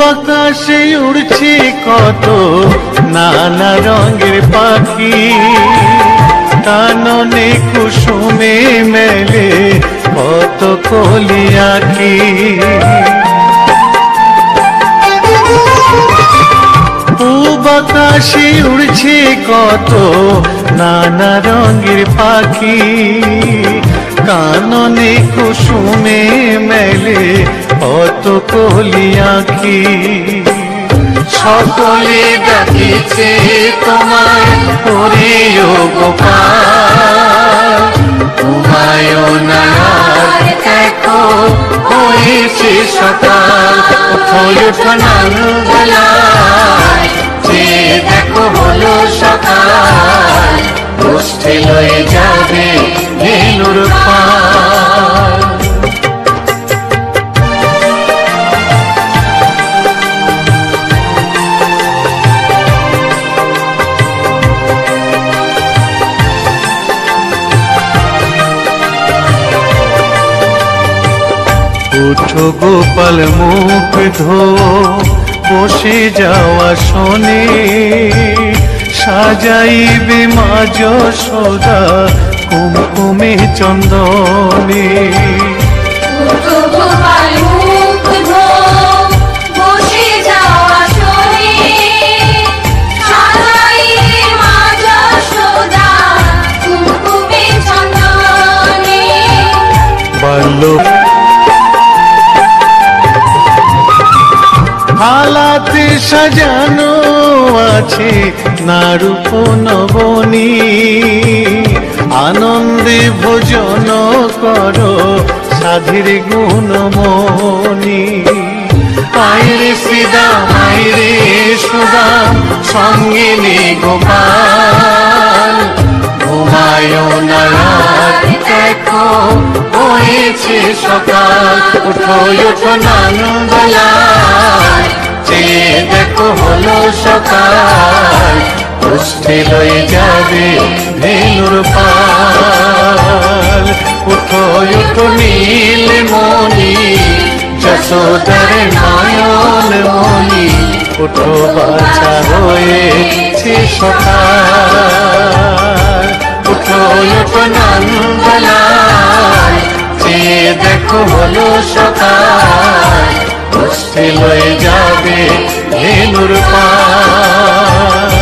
আকাশে উড়ছে কত নানা রঙের পাখি, কাননে কুসুমে মেলে কত কলি আঁখি। আকাশে উড়ছে কত নানা রঙের পাখি, কাননে কুসুমে মেলে কত কলি আঁখি। সকলে ডাকিছে তোমায় ওরে ও গোপাল, ঘুমায়ো না আর দেখো হয়েছে সকাল। ওঠো ওঠো নানুবেলায়, যে দেখো হলো সকাল, গোষ্ঠী লয়ে যাবে ধেনুর পাল। উঠো গোপাল মুখ ধো, বসে যাওয়া শোনে, সাজাইবে মা যশোদা কুমকুমে চন্দনে। উঠো গোপাল মুখ ধো, বসে যাওয়া শোনে, সাজাইবে মা যশোদা কুমকুমে চন্দনে। বাল্য থালাতে সাজানো আছে নারূপ নবনী, আনন্দে ভোজন করো সাধীর গুণমণি। আইরে শ্রীদাম আইরে সুদাম, সঙ্গে নে গোপাল, ঘুমায়ো না আর দেখো হয়েছে সকাল। উঠো ওঠো নানুবেলায়, যে দেখো হলো সকাল, গোষ্ঠী লয়ে যাবে ধেনুর পাল। উঠো ওঠো নীলমণি, যশোদার নয়ন মণি, উঠো বাছা হয়েছে সকাল। উঠো ওঠো নানুবেলায়, যে দেখো হলো সকাল, গোষ্ঠী লয়ে যাবে ধেনুর পাল।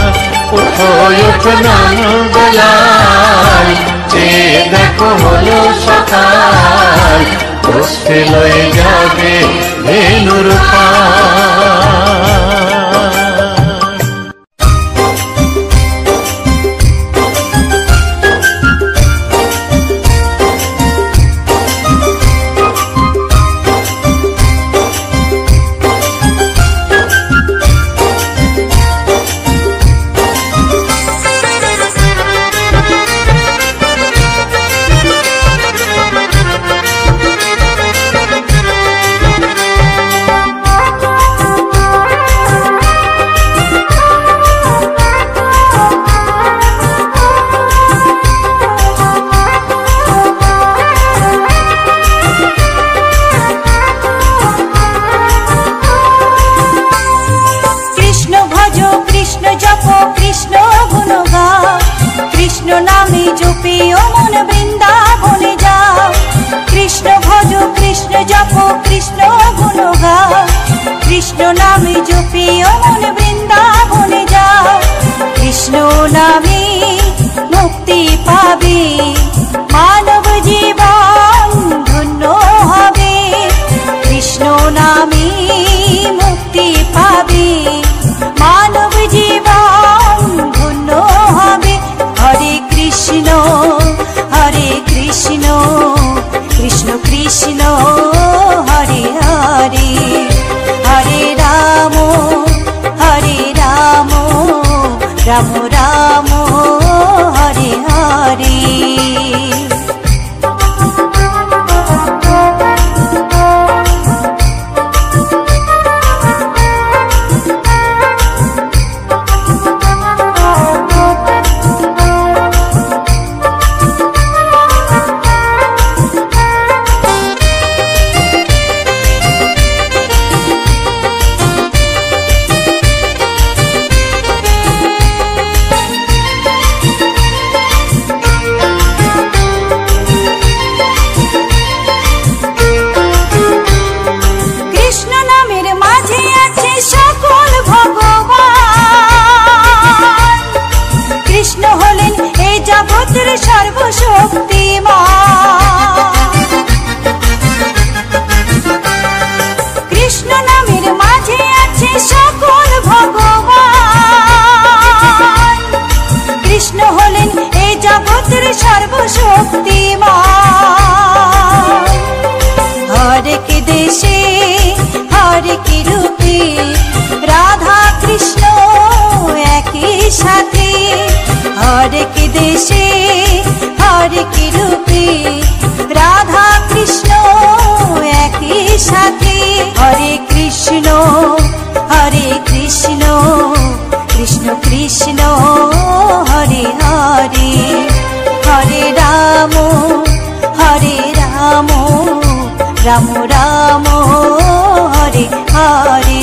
উঠো ওঠো নানুবেলায়, যে দেখো হলো সকাল, গোষ্ঠী লয়ে যাবে ধেনুর পাল। কৃষ্ণ হরে হরে, হরে রাম সর্বশক্তিমান। হরেক দেশে হরেক রূপে রাধা কৃষ্ণ একই সাথে। হরেক দেশে হরেক রূপে রাধা কৃষ্ণ একই সাথে। হরে কৃষ্ণ কৃষ্ণ কৃষ্ণ হরে হরে। হরে রাম রাম রাম হরে হরে।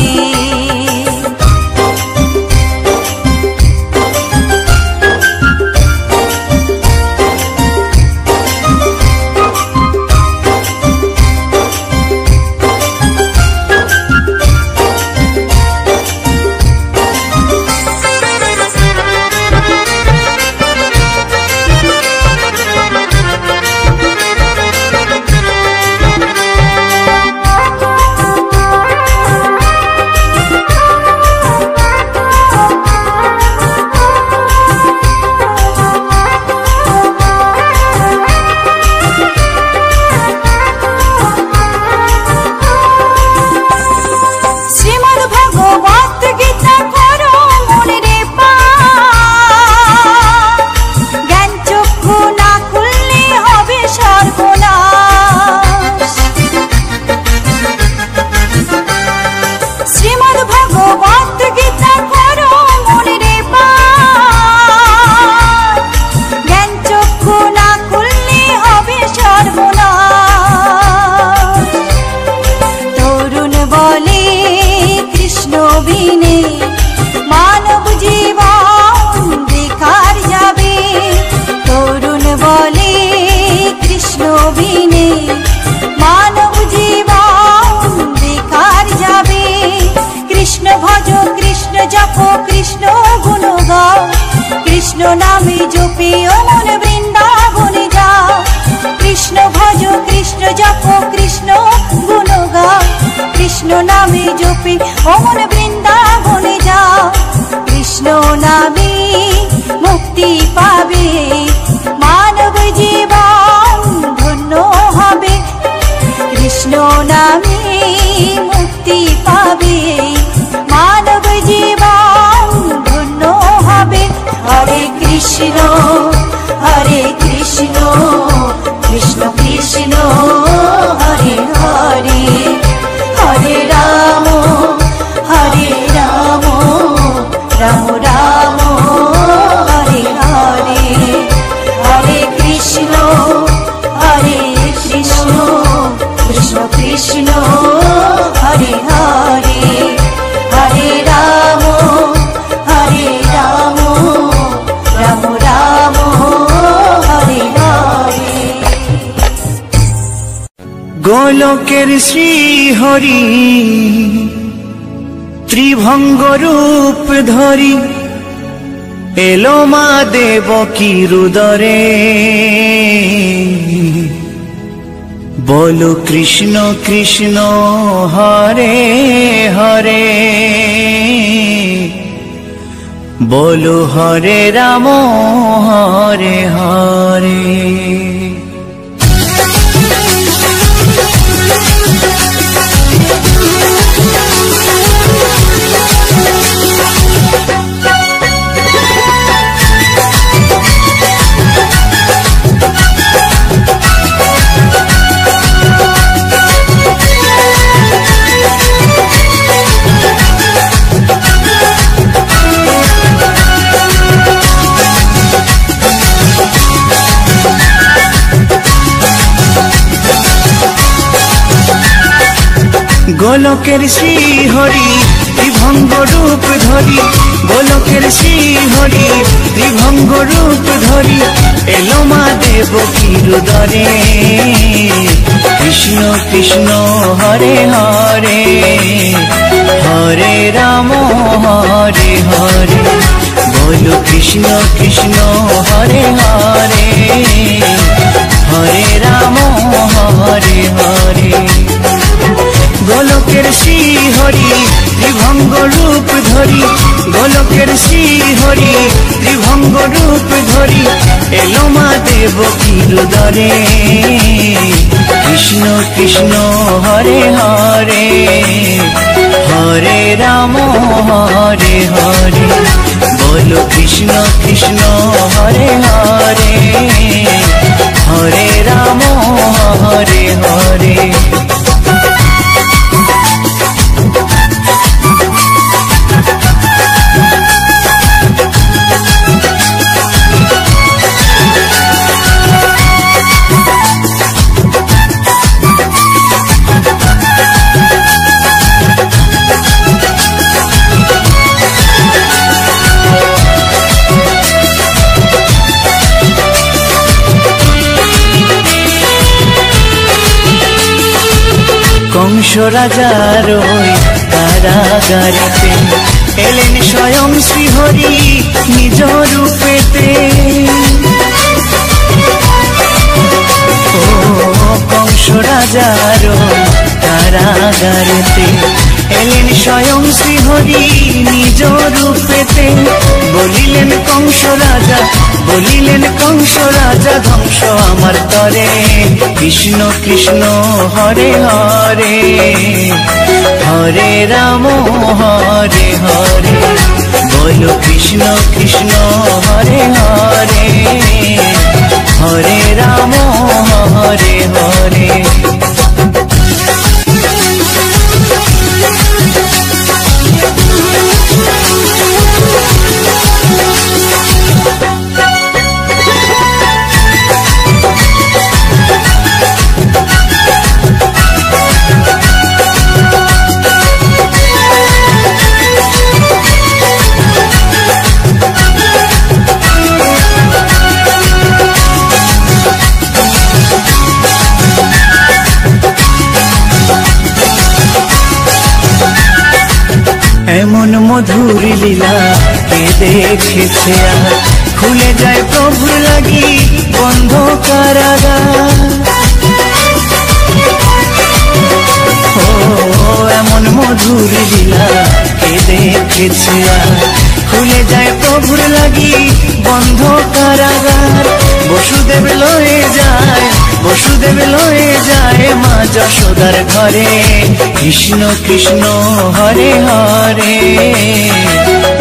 কৃষ্ণ নামে জপে অমন বৃন্দাবনে যাও। কৃষ্ণ ভজ কৃষ্ণ জপ কৃষ্ণ গুণ গাও। কৃষ্ণ নামে জপে অমন বৃন্দাবনে যাও। কৃষ্ণ নামে মুক্তি পাবে মানব জীবন ধন্য হবে। কৃষ্ণ নামে মুক্তি পাবে মানব জীবন ধন্য হবে। হরে কৃষ্ণ কৃষ্ণ কৃষ্ণ হরে হরে। হরে রাম রাম রাম হরে হরে। হরে কৃষ্ণ কৃষ্ণ কৃষ্ণ হরে হরে। হরে রাম রাম রাম হরে হরে। গোলকের শ্রী হরি ত্রিভঙ্গ রূপ ধরি এলো মা দেবকী রুদরে। বলো কৃষ্ণ কৃষ্ণ হরে হরে। বলো হরে রাম হরে হরে। গোলকের শ্রী হরি ত্রিভঙ্গ রূপ ধরি। গোলকের শ্রী হরি ত্রিভঙ্গ রূপ ধরি এলো মা দেবকী রুদরে। কৃষ্ণ কৃষ্ণ হরে হরে। হরে রাম হরে হরে। বলো কৃষ্ণ কৃষ্ণ হরে হরে। হরে রাম হরে হরে। গোলকের শ্রী হরি ত্রিভঙ্গ রূপ ধরি। গোলকের শ্রী হরি ত্রিভঙ্গ রূপ ধরি এলো মা দেব দেব কি হৃদয়ে কৃষ্ণ কৃষ্ণ হরে হরে হরে রাম হরে হরে বলো কৃষ্ণ কৃষ্ণ হরে হরে হরে রাম হরে হরে কংস রাজার ওই কারাগারেতে এলেন স্বয়ং শ্রীহরি নিজ রূপেতে ও কংস রাজার ওই কারাগারেতে এলেন স্বয়ং শ্রীহরি নিজ রূপেতে বলিলেন কংস রাজা ধ্বংস আমার তরে কৃষ্ণ কৃষ্ণ হরে হরে হরে রাম হরে হরে বলো কৃষ্ণ কৃষ্ণ হরে হরে হরে রাম হরে হরে এমন মধুর লীলা কে দেখেছে আর খুলে যায় প্রভুর লাগি বন্ধ কারাগার ও এমন মধুর লীলা কে দেখেছে আর খুলে যায় প্রভুর লাগি বন্ধ কারাগার বসুদেব লয়ে যায় মা যশোদার ঘরে কৃষ্ণ কৃষ্ণ হরে হরে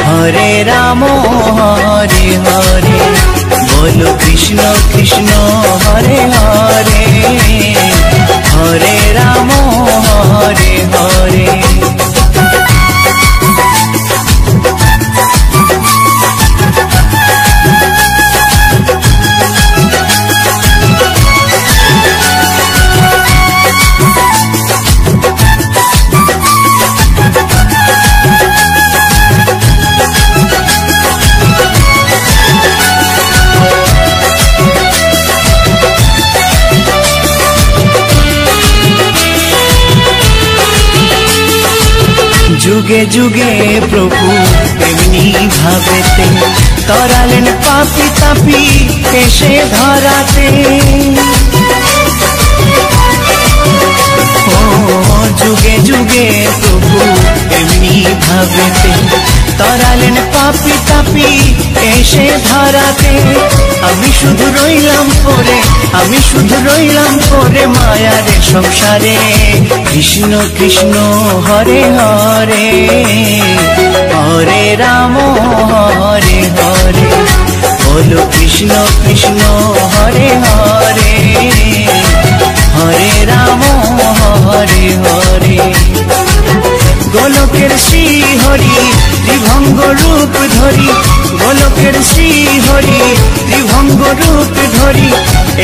হরে রাম হরে হরে বলো কৃষ্ণ কৃষ্ণ হরে হরে হরে রাম হরে হরে যুগে যুগে প্রভু এমনি ভাবেতে তরালেন পাপি তাপি এসে ধরাতে ও যুগে যুগে প্রভু এমনি ভাবেতে তরালেন পাপি তাপি এসে ধরাতে আমি শুধু রইলাম পরে মায়ার সংসারে কৃষ্ণ কৃষ্ণ হরে হরে হরে রাম হরে হরে বলো কৃষ্ণ কৃষ্ণ হরে হরে হরে রাম হরে হরে গোলকের শ্রী হরি ত্রিভঙ্গ রূপ ধরি গোলকের শ্রী হরি ত্রিভঙ্গ রূপ ধরি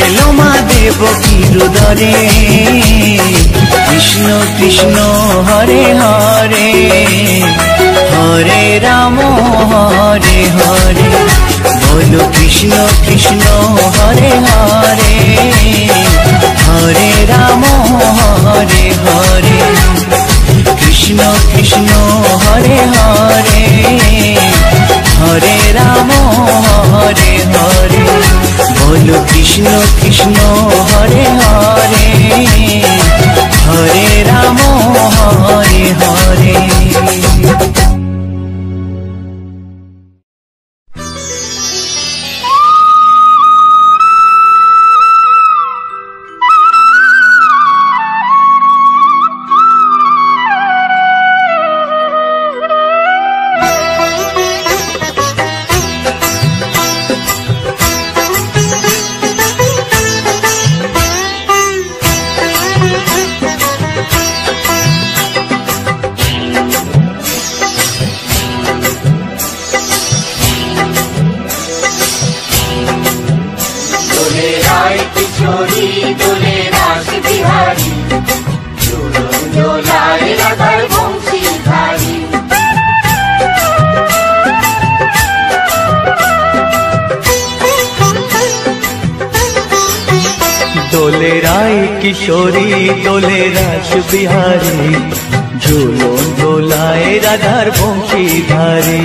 এলো মা দেব কি হৃদয়ে কৃষ্ণ কৃষ্ণ হরে হরে হরে রাম হরে হরে বলো কৃষ্ণ কৃষ্ণ হরে হরে হরে রাম হরে হরে কৃষ্ণ কৃষ্ণ হরে হরে হরে রাম হরে হরে বলো কৃষ্ণ কৃষ্ণ হরে হরে হরে রাম হরে হরে দোলায় রাধার বংশীধারী। দোলে রায় কিশোরী দোলে রাস বিহারী, ঝুলন দোলায় রাধার বংশীধারী।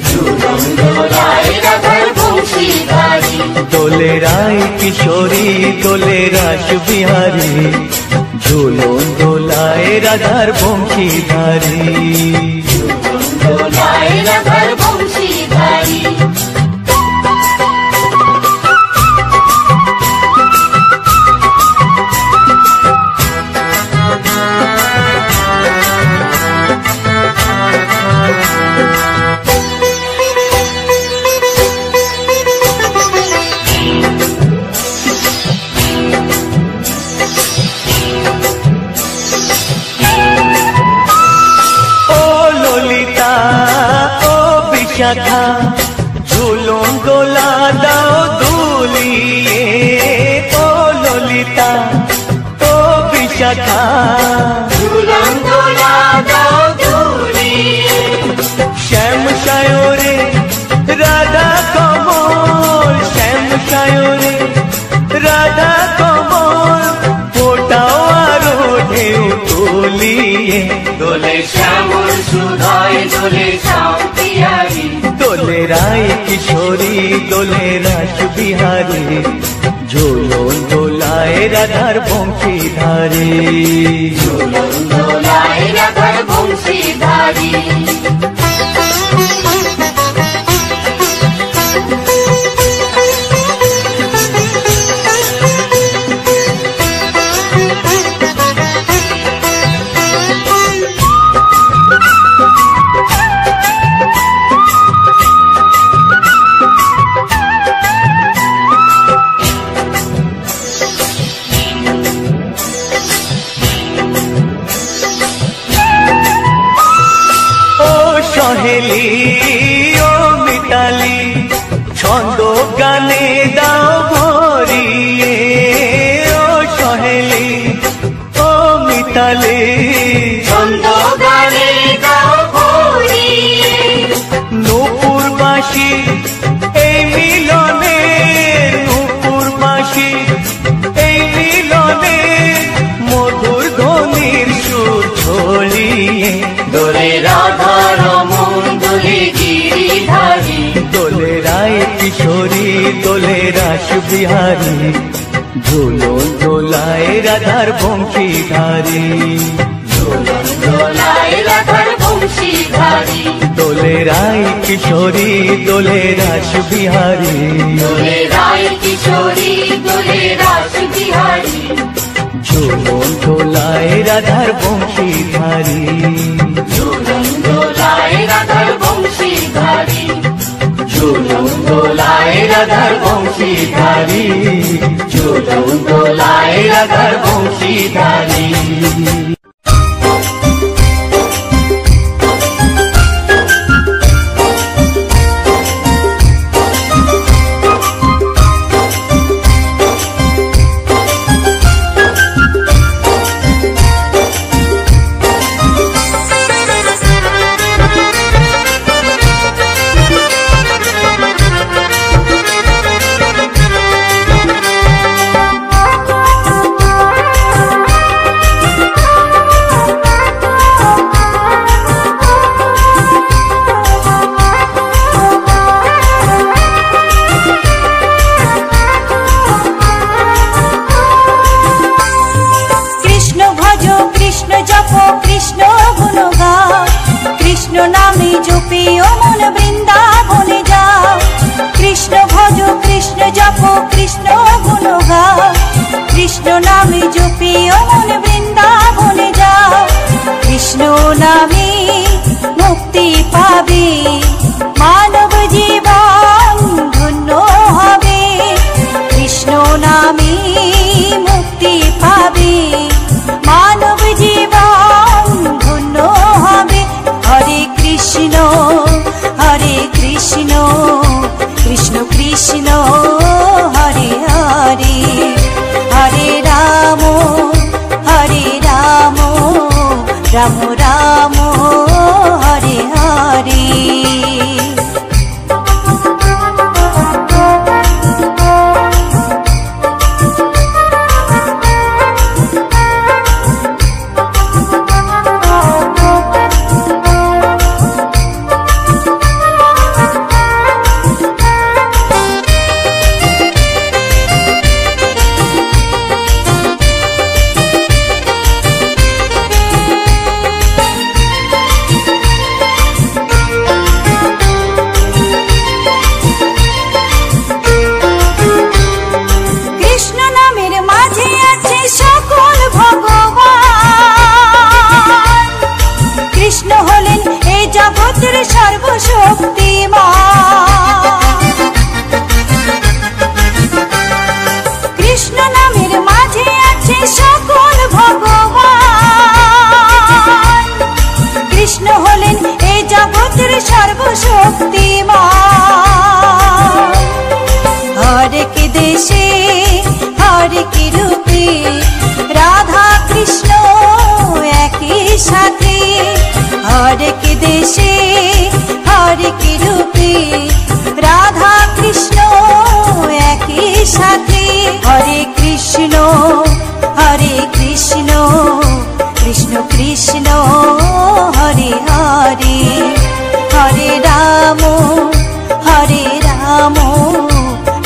ঝুলন দোলায় রাধার বংশীধারী। দোলে রায় কিশোরী দোলে রাস বিহারী, ঝুলন দোলায় রাধার বংশীধারী। ঝুলন দোলায় রাধার বংশীধারী। শাখা ঝুলন দোলা দাও দুলিয়ে, ও ললিতা ও বিশাখা ঝুলন দোলা দাও দুলিয়ে। শ্যাম সায়রে রাধা কমল, শ্যাম সায়রে রাধা কমল, ফোটাও আরো ঢেউ তুলিয়ে। দোলে শ্যামল সুধায় দোলে শ্যাম পিয়ারী। দোলে রায় কিশোরী দোলে রাস বিহারী, ঝুলন দোলায় রাধার বংশীধারী। ঝুলন দোলায় রাধার বংশীধারী। সহেলি ও মিতালি ছন্দ গানে দাও ভরিয়ে, ও সহেলি ও মিতালি ছন্দ গানে দাও ভরিয়ে। নূপুর বাঁশি এই মিলনে, নূপুর বাঁশি এই মিলনে, মধুর ধ্বনির সুর ছড়িয়ে। দোলে রাধা রমন দোলে গিরিধারী। দোলে রায় কিশোরী দোলে রাস বিহারী, ঝুলন দোলায় রাধার বংশীধারী। ঝুলন দোলায় রাধার বংশীধারী। দোলে রায় কিশোরী দোলে রাস বিহারী, দোলে রায় কিশোরী দোলে রাস বিহারী। ঝুলন দোলায় রাধার বংশীধারী। ঝুলন দোলায় রাধার বংশীধারী। ঝুলন দোলায় রাধার বংশীধারী। ঝুলন দোলায় রাধার বংশীধারী। হরে রাম রাম হরে হরে।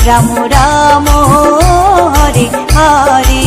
রাম রাম হরে হরে।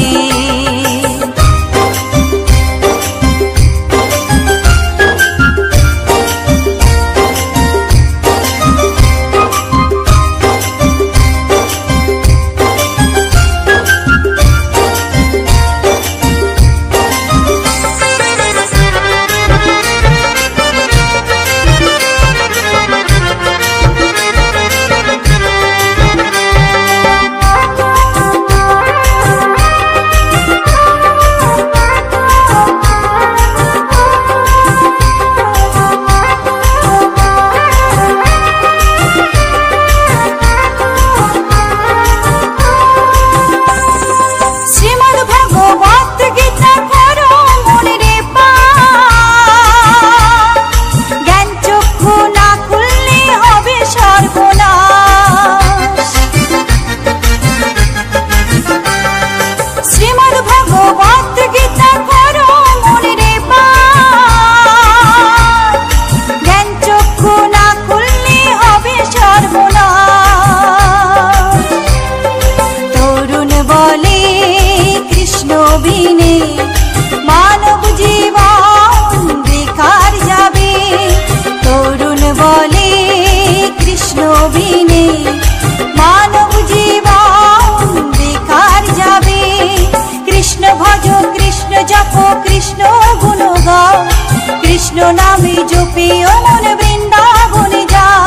কৃষ্ণ নামে জপে অমন বৃন্দাবনে যাও,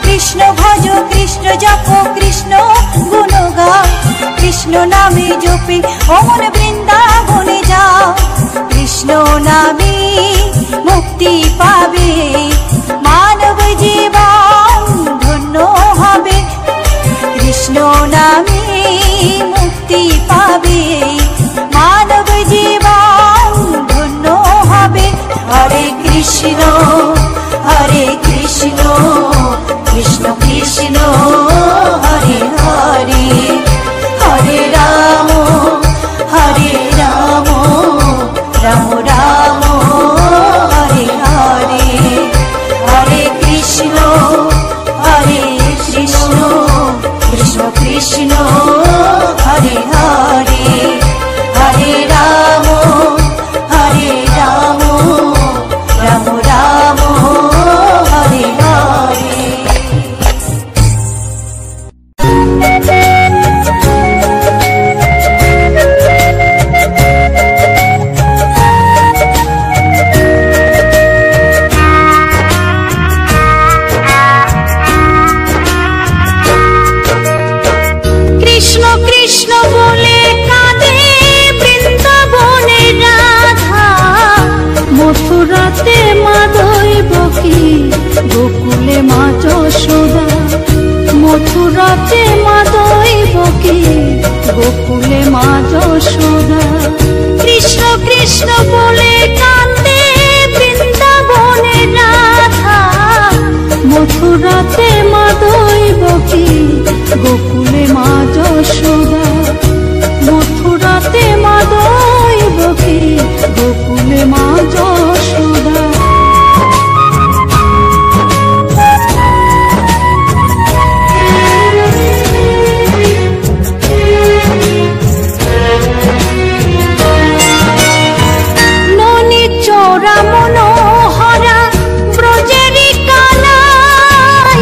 কৃষ্ণ ভজ কৃষ্ণ জপ কৃষ্ণ গুণ গাও, কৃষ্ণ নামে জপে অমন বৃন্দাবনে যাও, কৃষ্ণ নামে মুক্তি পাবে মানব জীবন ধন্য হবে, কৃষ্ণ নামে মুক্তি পাবে মানব জীবন ধন্য হবে। হরে কৃষ্ণ কৃষ্ণ কৃষ্ণ হরে হরে, হরে রাম রাম রাম হরে হরে, হরে কৃষ্ণ কৃষ্ণ কৃষ্ণ হরে হরে, হরে রাম রাম রাম চোরা মনোহরা ব্রজেরি কানাই,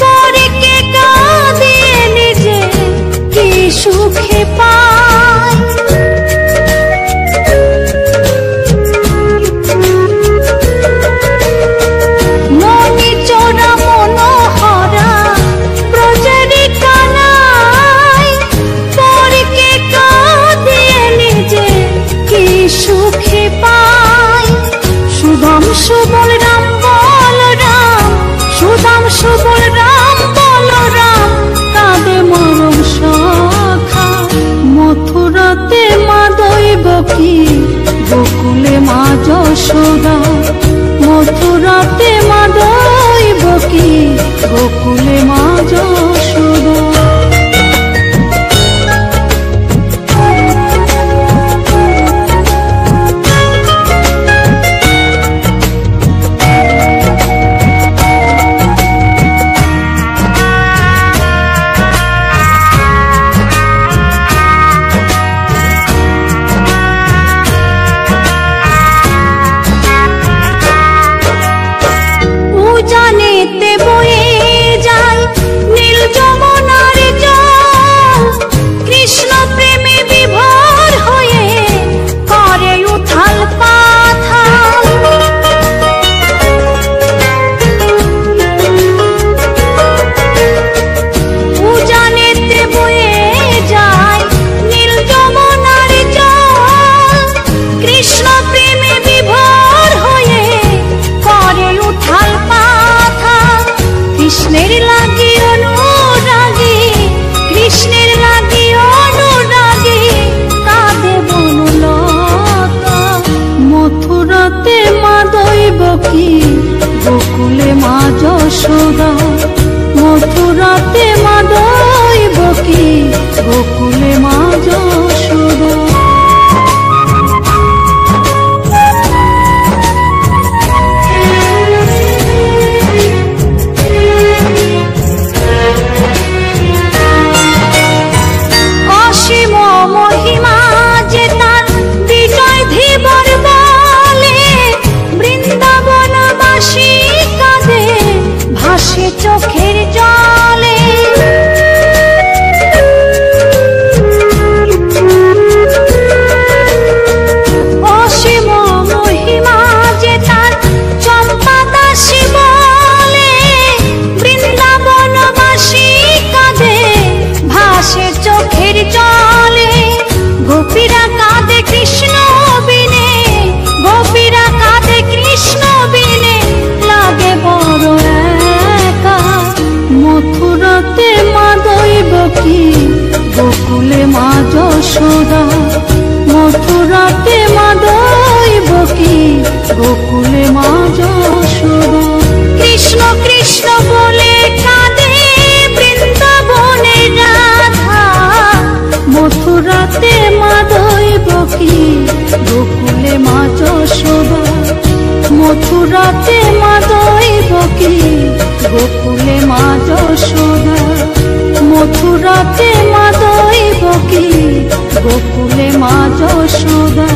পরে কে কাঁদিয়ে নিজে কি সুখে পায়। মনি চোরা মনোহরা ব্রজেরি কানাই, পরে কে কাঁদিয়ে নিজে কি সুখে পায়। সুদাম সুবল রাম বলরাম, সুদাম সুবল রাম বলরাম, কাঁদে মরম সখা। মথুরাতে মা দৈবকী, গোকুলে মা যশোদা। মথুরাতে মা দৈবকী, গোকুলে মা যশোদা। উজানেতে বয়ে যায় নীল যমুনার জল, কৃষ্ণ প্রেমে বিভোর হয়ে করে উথাল পাথাল। উজানেতে বয়ে যায় নীল যমুনার জল, কৃষ্ণ প্রেমে বিভোর হয়ে করে উথাল পাথাল। কৃষ্ণের লাগি অনুরাগী, কৃষ্ণের লাগি অনুরাগী, কাঁদে বনলতা। মথুরাতে মা দৈবকী, গোকুলে মা যশোদা। মথুরাতে মা দৈবকী, গোকুলে মা যশোদা। অসীম মহিমা যে তার বিজয় ধীবর বলে, বৃন্দাবনবাসী কাঁদে ভাসে চোখের জলে। অসীম মহিমা যে তার চম্পা দাসী বলে, বৃন্দাবনবাসী কাঁদে ভাসে চোখের জলে। গোপীরা কাঁদে কৃষ্ণ বিনে, গোপীরা কাঁদে কৃষ্ণ বিনে, লাগে বড় একা। মথুরাতে মা দৈবকী, গোকুলে মা যশোদা। মথুরাতে মা দৈবকী, গোকুলে মা যশোদা। কৃষ্ণ কৃষ্ণ বলে কাঁদে বৃন্দাবনের রাধা, মথুরাতে মা দৈবকী, গোকুলে মা যশোদা। মথুরাতে মা দৈবকী, গোকুলে মা যশোদা। মথুরাতে মা দৈবকী, গোকুলে মা যশোদা।